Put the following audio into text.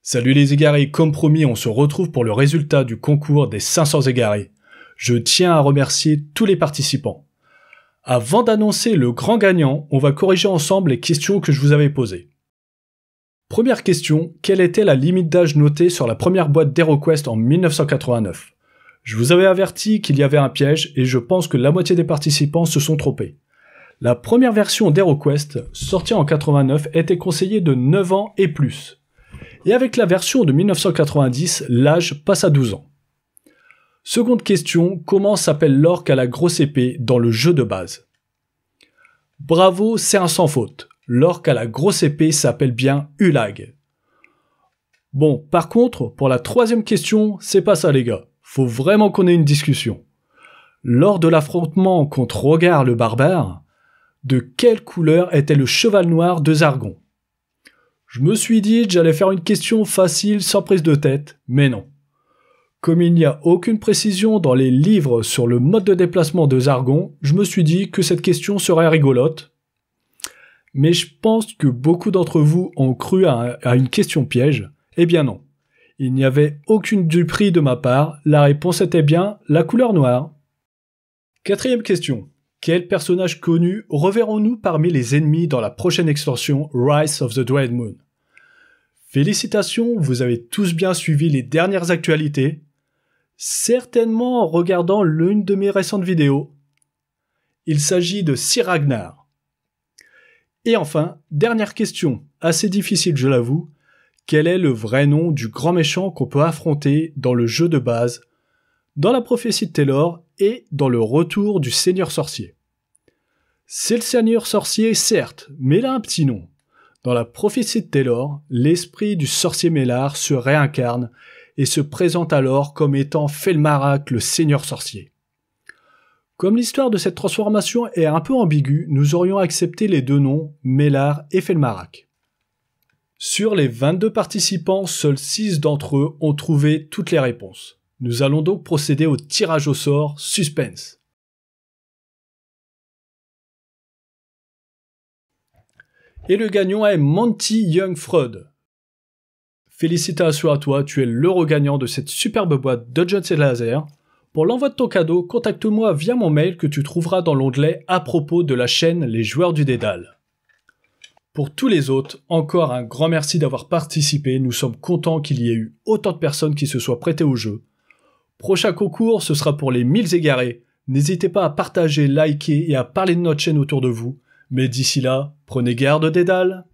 Salut les égarés, comme promis, on se retrouve pour le résultat du concours des 500 égarés. Je tiens à remercier tous les participants. Avant d'annoncer le grand gagnant, on va corriger ensemble les questions que je vous avais posées. Première question, quelle était la limite d'âge notée sur la première boîte d'HeroQuest en 1989 ? Je vous avais averti qu'il y avait un piège et je pense que la moitié des participants se sont trompés. La première version d'HeroQuest, sortie en 89, était conseillée de 9 ans et plus. Et avec la version de 1990, l'âge passe à 12 ans. Seconde question, comment s'appelle l'orque à la grosse épée dans le jeu de base ? Bravo, c'est un sans faute. L'orque à la grosse épée s'appelle bien Ulag. Bon, par contre, pour la troisième question, c'est pas ça les gars. Faut vraiment qu'on ait une discussion. Lors de l'affrontement contre Rogar le barbare, de quelle couleur était le cheval noir de Zargon ? Je me suis dit que j'allais faire une question facile sans prise de tête, mais non. Comme il n'y a aucune précision dans les livres sur le mode de déplacement de Zargon, je me suis dit que cette question serait rigolote. Mais je pense que beaucoup d'entre vous ont cru à une question piège. Eh bien non. Il n'y avait aucune duperie de ma part, la réponse était bien la couleur noire. Quatrième question. Quel personnage connu reverrons-nous parmi les ennemis dans la prochaine extension Rise of the Dread Moon ? Félicitations, vous avez tous bien suivi les dernières actualités, certainement en regardant l'une de mes récentes vidéos. Il s'agit de Sir Ragnar. Et enfin, dernière question, assez difficile je l'avoue, quel est le vrai nom du grand méchant qu'on peut affronter dans le jeu de base, dans la prophétie de Taylor et dans le retour du Seigneur Sorcier ? C'est le Seigneur Sorcier, certes, mais il a un petit nom. Dans la prophétie de Taylor, l'esprit du sorcier Mellar se réincarne et se présente alors comme étant Felmarak, le Seigneur Sorcier. Comme l'histoire de cette transformation est un peu ambiguë, nous aurions accepté les deux noms, Mellar et Felmarak. Sur les 22 participants, seuls 6 d'entre eux ont trouvé toutes les réponses. Nous allons donc procéder au tirage au sort suspense. Et le gagnant est Monty Young Freud. Félicitations à toi, tu es l'euro gagnant de cette superbe boîte Dungeons & Laser. Pour l'envoi de ton cadeau, contacte-moi via mon mail que tu trouveras dans l'onglet à propos de la chaîne Les Joueurs du Dédale. Pour tous les autres, encore un grand merci d'avoir participé, nous sommes contents qu'il y ait eu autant de personnes qui se soient prêtées au jeu. Prochain concours, ce sera pour les 1000 égarés. N'hésitez pas à partager, liker et à parler de notre chaîne autour de vous. Mais d'ici là, prenez garde Dédale.